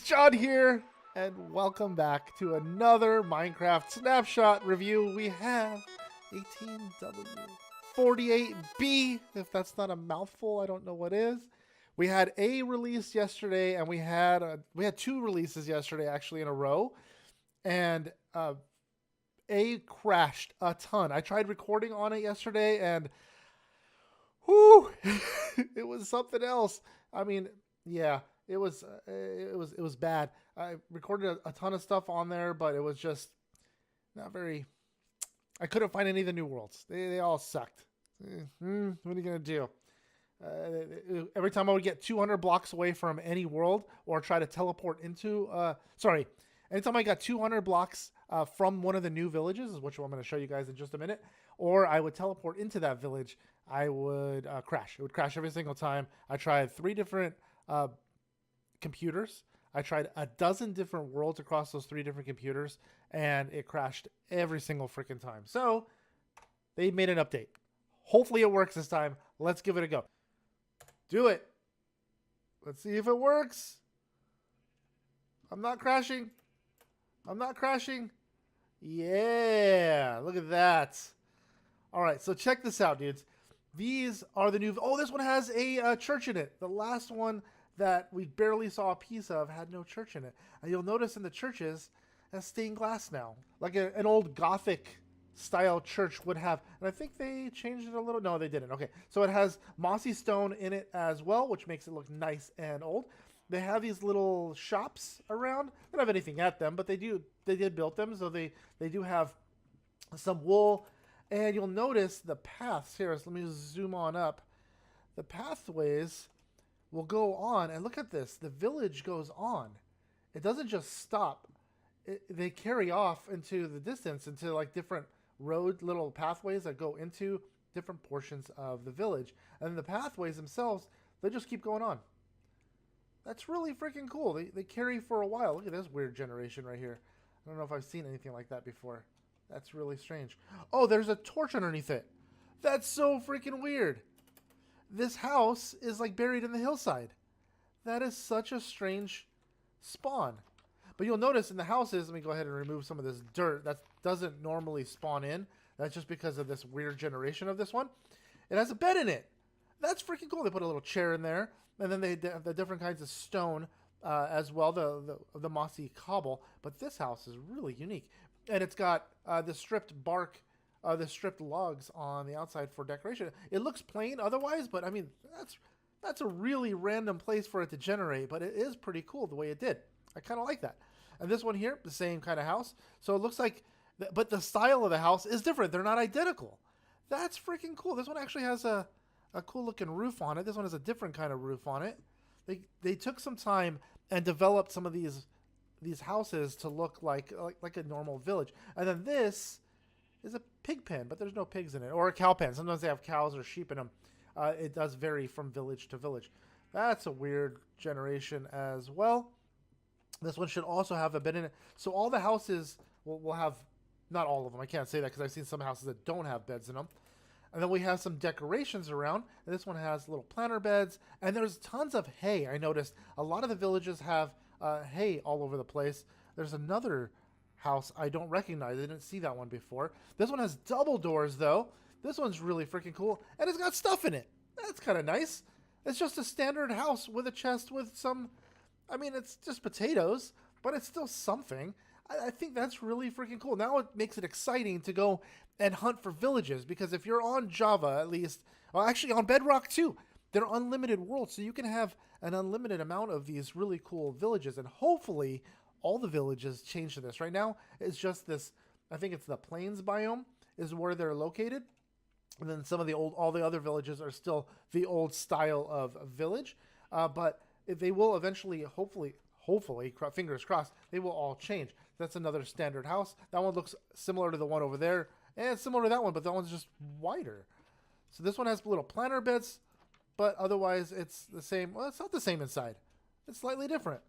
John here, and welcome back to another Minecraft Snapshot review. We have 18w48b. If that's not a mouthful, I don't know what is. We had a release yesterday, and we had two releases yesterday actually in a row, and A crashed a ton. I tried recording on it yesterday, and whoo, it was something else. I mean, yeah, it was bad. I recorded a ton of stuff on there, but it was just not very. I couldn't find any of the new worlds. They all sucked. What are you gonna do? Every time I would get 200 blocks away from any world or try to teleport into, anytime I got 200 blocks from one of the new villages, which I'm going to show you guys in just a minute, or I would teleport into that village, I would crash. It would crash every single time. I tried 3 different computers. I tried a dozen different worlds across those 3 different computers, and it crashed every single freaking time. So they made an update. Hopefully it works this time. Let's give it a go. Do it. Let's see if it works. I'm not crashing. I'm not crashing. Yeah, look at that. All right, so check this out, dudes. These are the new... Oh, this one has a church in it. The last one that we barely saw a piece of had no church in it. And you'll notice in the churches, it has stained glass now. Like an old Gothic style church would have. And I think they changed it a little. No, they didn't. Okay, so it has mossy stone in it as well, which makes it look nice and old. They have these little shops around. They don't have anything at them, but they did build them, so they do have some wool. And you'll notice the paths here. So let me zoom on up. The pathways will go on, and look at this. The village goes on. It doesn't just stop. They carry off into the distance, into like different road little pathways that go into different portions of the village. And then the pathways themselves, they just keep going on. That's really freaking cool. They carry for a while. Look at this weird generation right here. I don't know if I've seen anything like that before. That's really strange. Oh, there's a torch underneath it. That's so freaking weird. This house is like buried in the hillside. That is such a strange spawn. But you'll notice in the houses, let me go ahead and remove some of this dirt. That doesn't normally spawn in. That's just because of this weird generation of this one. It has a bed in it. That's freaking cool. They put a little chair in there. And then they have the different kinds of stone as well, the mossy cobble. But this house is really unique. And it's got the stripped bark, the stripped logs on the outside for decoration. It looks plain otherwise, but I mean, that's a really random place for it to generate. But it is pretty cool the way it did. I kind of like that. And this one here, the same kind of house. So it looks like, but the style of the house is different. They're not identical. That's freaking cool. This one actually has a cool looking roof on it. This one has a different kind of roof on it. They took some time and developed some of these houses to look like a normal village. And then this is a pig pen, but there's no pigs in it, or a cow pen. Sometimes they have cows or sheep in them. It does vary from village to village. That's a weird generation as well. This one should also have a bed in it. So all the houses will have, not all of them. I can't say that because I've seen some houses that don't have beds in them. And then we have some decorations around. And this one has little planter beds. And there's tons of hay. I noticed a lot of the villages have hay all over the place. There's another house I don't recognize. I didn't see that one before. This one has double doors, though. This one's really freaking cool. And it's got stuff in it. That's kind of nice. It's just a standard house with a chest with some... I mean, it's just potatoes, but it's still something. I think that's really freaking cool. Now it makes it exciting to go and hunt for villages, because if you're on Java, at least, well, actually on Bedrock too, they're unlimited worlds, so you can have an unlimited amount of these really cool villages, and hopefully all the villages change to this. Right now, it's just this, I think it's the plains biome is where they're located, and then some of all the other villages are still the old style of village, but they will eventually, hopefully, fingers crossed, they will all change. That's another standard house. That one looks similar to the one over there, and similar to that one, but that one's just wider. So this one has little planter beds, but otherwise it's the same. Well, it's not the same inside. It's slightly different.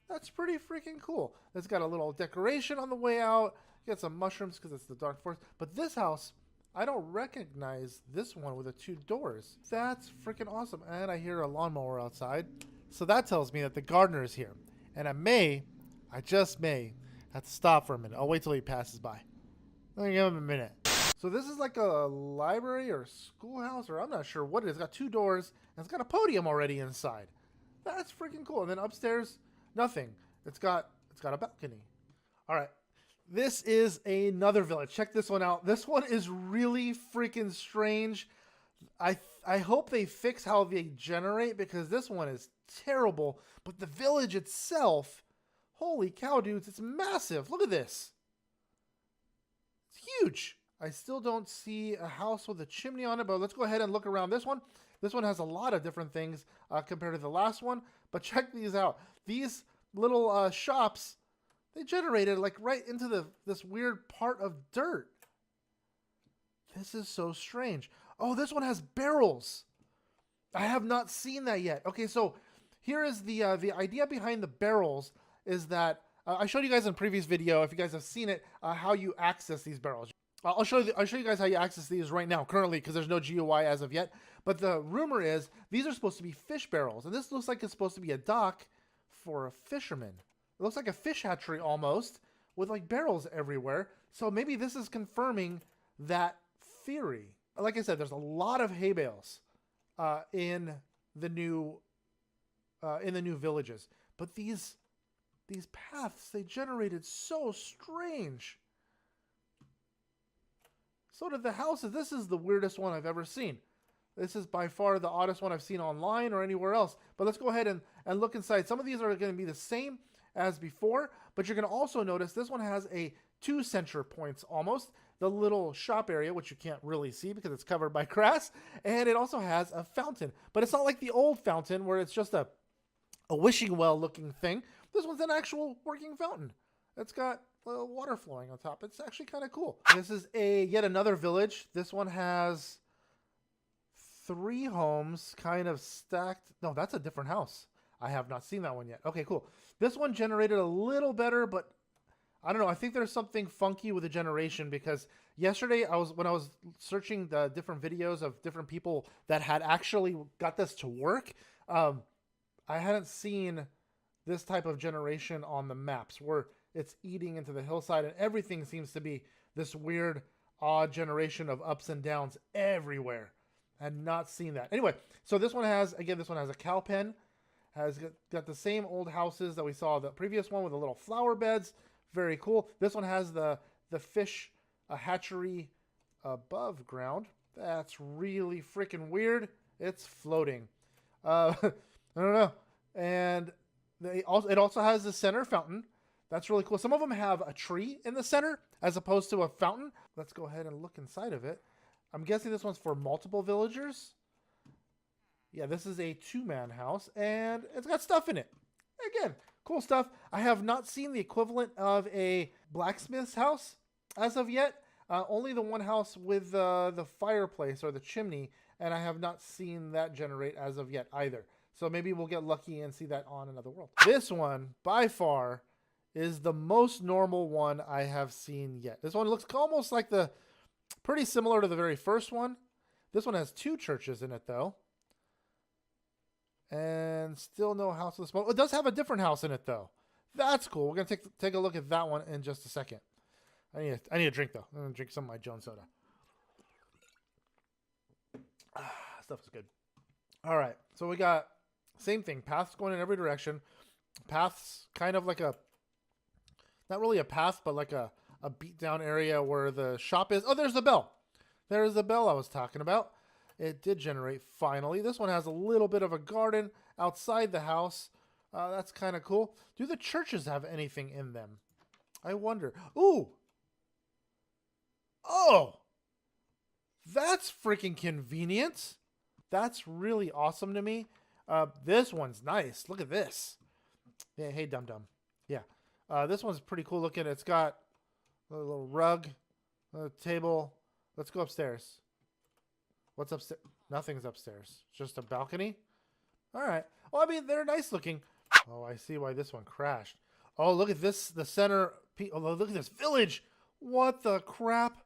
That's pretty freaking cool. It's got a little decoration on the way out. You got some mushrooms because it's the dark forest. But this house, I don't recognize this one with the 2 doors. That's freaking awesome. And I hear a lawnmower outside. So that tells me that the gardener is here. And I just may, have to stop for a minute. I'll wait till he passes by. Let me give him a minute. So this is like a library or schoolhouse, or I'm not sure what it is. It's got 2 doors, and it's got a podium already inside. That's freaking cool. And then upstairs, nothing. It's got a balcony. All right. This is another village. Check this one out. This one is really freaking strange. I hope they fix how they generate, because this one is terrible. But the village itself, holy cow, dudes, it's massive. Look at this. It's huge. I still don't see a house with a chimney on it, but let's go ahead and look around this one. This one has a lot of different things compared to the last one, but check these out. These little shops, they generated like right into this weird part of dirt. This is so strange. Oh, this one has barrels. I have not seen that yet. Okay, so here is the idea behind the barrels is that I showed you guys in a previous video, if you guys have seen it, how you access these barrels. I'll show you guys how you access these right now, currently, because there's no GUI as of yet. But the rumor is these are supposed to be fish barrels, and this looks like it's supposed to be a dock for a fisherman. It looks like a fish hatchery almost, with like barrels everywhere. So maybe this is confirming that theory. Like I said, there's a lot of hay bales in the new villages, but these paths, they generated so strange. So did the houses. This is the weirdest one I've ever seen. This is by far the oddest one I've seen online or anywhere else. But let's go ahead and look inside. Some of these are going to be the same as before, but you're going to also notice this one has 2 center points almost. The little shop area, which you can't really see because it's covered by grass. And it also has a fountain. But it's not like the old fountain where it's just a wishing well looking thing. This one's an actual working fountain. It's got water flowing on top. It's actually kind of cool. This is yet another village. This one has 3 homes kind of stacked. No, that's a different house. I have not seen that one yet. Okay, cool. This one generated a little better, but I don't know. I think there's something funky with the generation, because yesterday when I was searching the different videos of different people that had actually got this to work, I hadn't seen this type of generation on the maps where it's eating into the hillside and everything seems to be this weird, odd generation of ups and downs everywhere. I had not seen that. Anyway, so this one has a cow pen. Has got the same old houses that we saw the previous one with the little flower beds. Very cool. This one has the fish hatchery above ground. That's really freaking weird. It's floating. I don't know. And it also has the center fountain. That's really cool. Some of them have a tree in the center as opposed to a fountain. Let's go ahead and look inside of it. I'm guessing this one's for multiple villagers. Yeah, this is a 2-man house, and it's got stuff in it. Again, cool stuff. I have not seen the equivalent of a blacksmith's house as of yet. Only the one house with the fireplace or the chimney, and I have not seen that generate as of yet either. So maybe we'll get lucky and see that on Another World. This one, by far, is the most normal one I have seen yet. This one looks almost like pretty similar to the very first one. This one has 2 churches in it, though. And still no house with a smoke. It does have a different house in it, though. That's cool. We're going to take a look at that one in just a second. I need a drink, though. I'm going to drink some of my Jones soda. Stuff is good. All right. So we got same thing. Paths going in every direction. Paths kind of like not really a path, but like a beat down area where the shop is. Oh, there's the bell. There's the bell I was talking about. It did generate finally. This one has a little bit of a garden outside the house. That's kind of cool. Do the churches have anything in them? I wonder. Ooh. Oh. That's freaking convenient. That's really awesome to me. This one's nice. Look at this. Yeah, hey, dum-dum. Yeah. This one's pretty cool looking. It's got a little rug, a table. Let's go upstairs. What's upstairs? Nothing's upstairs. Just a balcony? All right. Well, I mean, they're nice looking. Oh, I see why this one crashed. Oh, look at this. The center. Oh, look at this village. What the crap?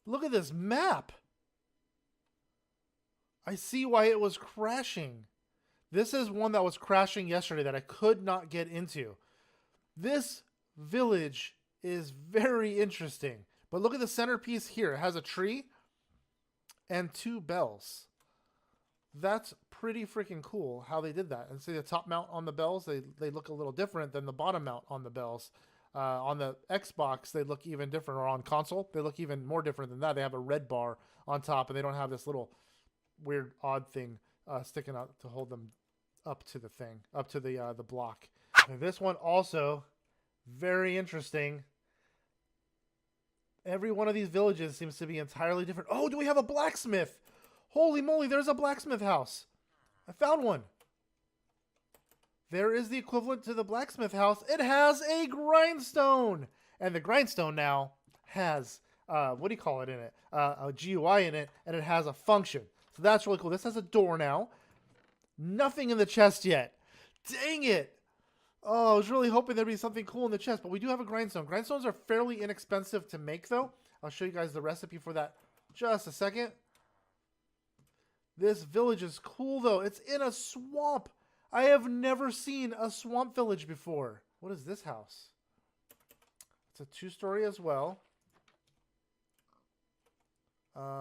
Look at this map. I see why it was crashing. This is one that was crashing yesterday that I could not get into. This village is very interesting. But look at the centerpiece here. It has a tree and 2 bells. That's pretty freaking cool how they did that. And see the top mount on the bells, they look a little different than the bottom mount on the bells. On the Xbox, they look even different, or on console, they look even more different than that. They have a red bar on top, and they don't have this little weird, odd thing sticking out to hold them up to the thing, up to the block. And this one also, very interesting. Every one of these villages seems to be entirely different. Oh, do we have a blacksmith? Holy moly, there's a blacksmith house. I found one. There is the equivalent to the blacksmith house. It has a grindstone. And the grindstone now has, what do you call it in it? A GUI in it, and it has a function. So that's really cool. This has a door now. Nothing in the chest yet. Dang it. Oh, I was really hoping there'd be something cool in the chest, but we do have a grindstone. Grindstones are fairly inexpensive to make, though. I'll show you guys the recipe for that just a second. This village is cool, though. It's in a swamp. I have never seen a swamp village before. What is this house? It's a 2-story as well.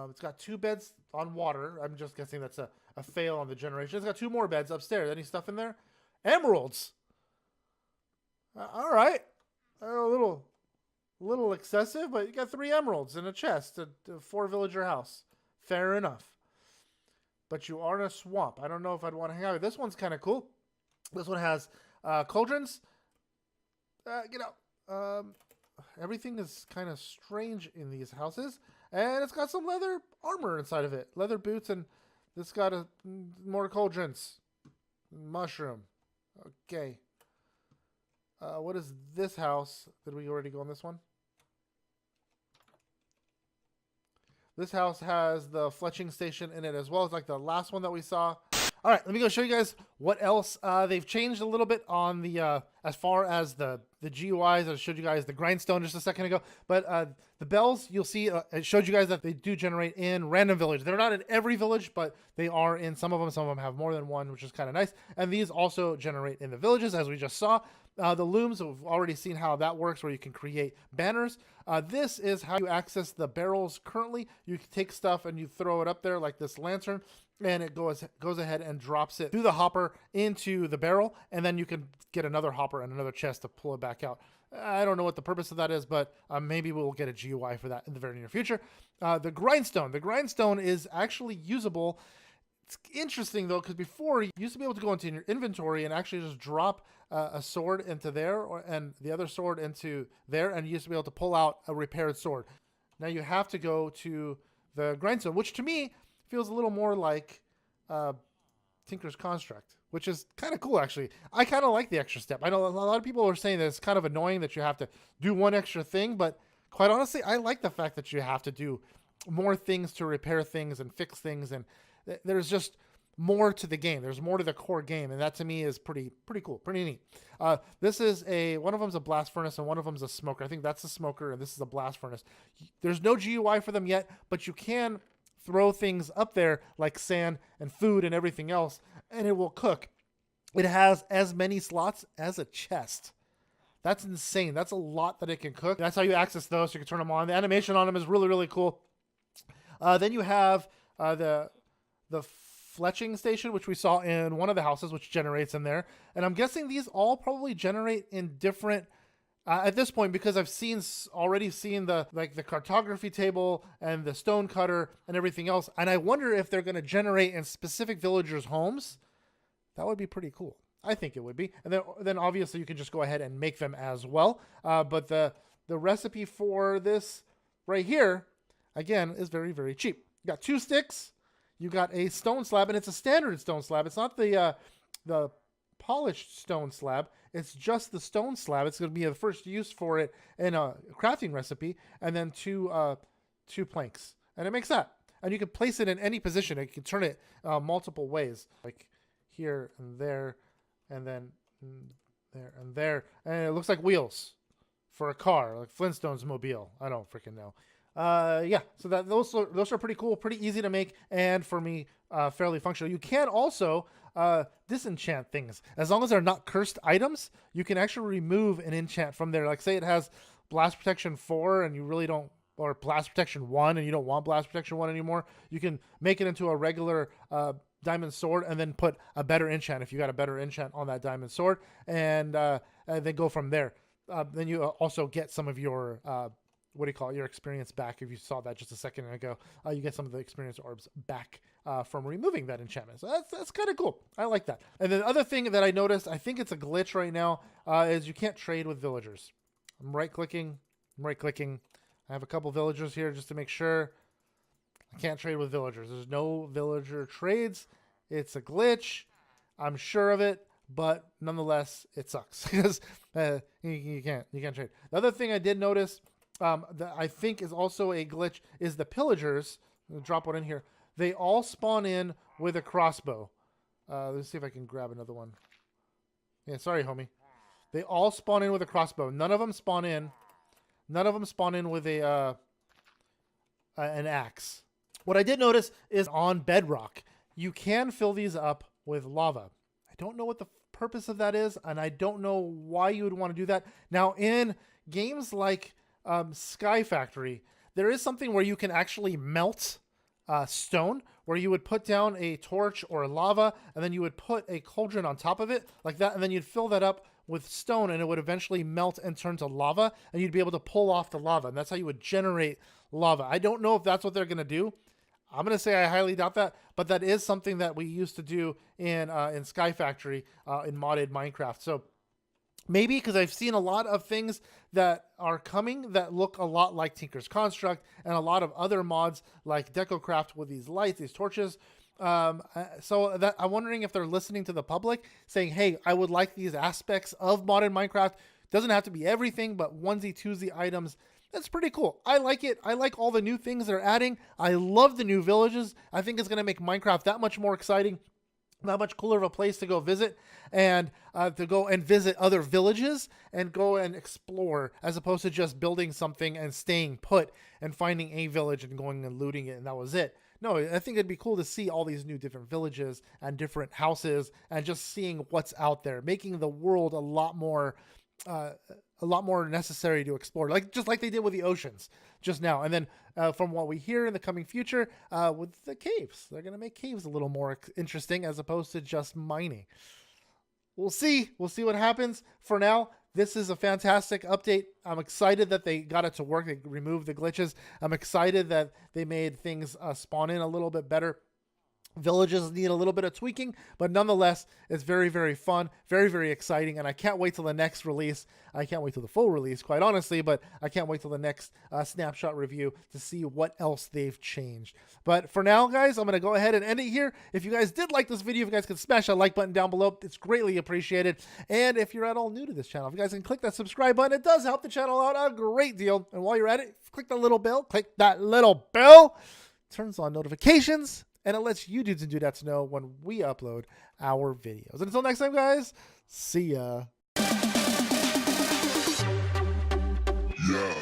It's got 2 beds on water. I'm just guessing that's a fail on the generation. It's got 2 more beds upstairs. Any stuff in there? Emeralds. All right. A little excessive, but you got 3 emeralds in a chest. A 4-villager house. Fair enough. But you are in a swamp. I don't know if I'd want to hang out. This one's kind of cool. This one has cauldrons. Get out. Everything is kind of strange in these houses. And it's got some leather armor inside of it. Leather boots, and this got more cauldrons. Mushroom. Okay. What is this house? Did we already go on this one? This house has the Fletching Station in it as well. It's like the last one that we saw. All right, let me go show you guys what else they've changed a little bit on the as far as the GUIs. I showed you guys the grindstone just a second ago, but the bells, you'll see it showed you guys that they do generate in random village. They're not in every village, but they are in some of them. Some of them have more than one, which is kind of nice. And these also generate in the villages, as we just saw. The looms, we've already seen how that works, where you can create banners. This is how you access the barrels currently. You can take stuff and you throw it up there like this lantern, and it goes ahead and drops it through the hopper into the barrel, and then you can get another hopper and another chest to pull it back out. I don't know what the purpose of that is, but maybe we'll get a GUI for that in the very near future. The grindstone. The grindstone is actually usable. It's interesting, though, because before you used to be able to go into your inventory and actually just drop a sword into there and the other sword into there, and you used to be able to pull out a repaired sword. Now you have to go to the grindstone, which to me feels a little more like Tinker's Construct, which is kind of cool, actually. I kind of like the extra step. I know a lot of people are saying that it's kind of annoying that you have to do one extra thing, but quite honestly, I like the fact that you have to do more things to repair things and fix things, and there's just more to the game. There's more to the core game, and that to me is pretty cool, pretty neat. This is one of them's a blast furnace and one of them's a smoker. I think that's a smoker and this is a blast furnace. There's no GUI for them yet, but you can throw things up there like sand and food and everything else, and it will cook. It has as many slots as a chest. That's insane. That's a lot that it can cook. That's how you access those. You can turn them on. The animation on them is really cool. Then you have the Fletching Station, which we saw in one of the houses, which generates in there. And I'm guessing these all probably generate in different at this point, because I've already seen the cartography table and the stone cutter and everything else. And I wonder if they're going to generate in specific villagers' homes. That would be pretty cool. I think it would be. And then obviously you can just go ahead and make them as well. But the recipe for this right here, again, is very cheap. You got 2 sticks. You got a stone slab, and it's a standard stone slab. It's not the polished stone slab. It's just the stone slab. It's going to be the first use for it in a crafting recipe, and then 2 planks. And it makes that. And you can place it in any position. You can turn it multiple ways, like here and there, and then there and there. And it looks like wheels for a car, like Flintstones mobile. I don't freaking know. Yeah, so those are pretty cool, pretty easy to make, and for me, fairly functional. You can also disenchant things. As long as they're not cursed items, you can actually remove an enchant from there. Like say it has blast protection 4 and you really don't, or blast protection 1 and you don't want blast protection 1 anymore, you can make it into a regular diamond sword and then put a better enchant if you got a better enchant on that diamond sword, and then go from there. Then you also get some of your what do you call it, your experience back. If you saw that just a second ago, you get some of the experience orbs back from removing that enchantment. So that's kind of cool. I like that. And then the other thing that I noticed, I think it's a glitch right now, is you can't trade with villagers. I'm right clicking. I have a couple villagers here just to make sure. I can't trade with villagers. There's no villager trades. It's a glitch. I'm sure of it, but nonetheless, it sucks because you can't trade. The other thing I did notice, that I think is also a glitch, is the pillagers. I'll drop one in here. They all spawn in with a crossbow. Let's see if I can grab another one. Yeah, sorry, homie. They all spawn in with a crossbow. None of them spawn in with a an axe. What I did notice is on bedrock, you can fill these up with lava. I don't know what the purpose of that is, and I don't know why you would want to do that. Now, in games like Sky Factory, there is something where you can actually melt stone, where you would put down a torch or lava, and then you would put a cauldron on top of it like that, and then you'd fill that up with stone, and it would eventually melt and turn to lava, and you'd be able to pull off the lava, and that's how you would generate lava. I don't know if that's what they're going to do. I'm going to say I highly doubt that, but that is something that we used to do in Sky Factory in modded Minecraft. So maybe, because I've seen a lot of things that are coming that look a lot like Tinker's Construct and a lot of other mods like DecoCraft with these lights, these torches. So that I'm wondering if they're listening to the public saying, hey, I would like these aspects of modded Minecraft. Doesn't have to be everything, but onesie, twosie items. That's pretty cool. I like it. I like all the new things they're adding. I love the new villages. I think it's going to make Minecraft that much more exciting, that much cooler of a place to go visit, and to go and visit other villages and go and explore, as opposed to just building something and staying put and finding a village and going and looting it, and that was it. No, I think it'd be cool to see all these new different villages and different houses and just seeing what's out there, making the world a lot more necessary to explore, just like they did with the oceans just now. And then from what we hear in the coming future, with the caves, they're going to make caves a little more interesting as opposed to just mining. We'll see what happens. For now, this is a fantastic update. I'm excited that they got it to work. They removed the glitches. I'm excited that they made things spawn in a little bit better. Villages need a little bit of tweaking, but nonetheless, it's very, very fun, very, very exciting, and I can't wait till the next release. I can't wait till the full release, quite honestly, but I can't wait till the next snapshot review to see what else they've changed. But for now, guys, I'm going to go ahead and end it here. If you guys did like this video, if you guys could smash that like button down below, it's greatly appreciated. And if you're at all new to this channel, if you guys can click that subscribe button, it does help the channel out a great deal. And while you're at it, click that little bell, turns on notifications, and it lets you dudes and dudettes know when we upload our videos. And until next time, guys, see ya. Yeah.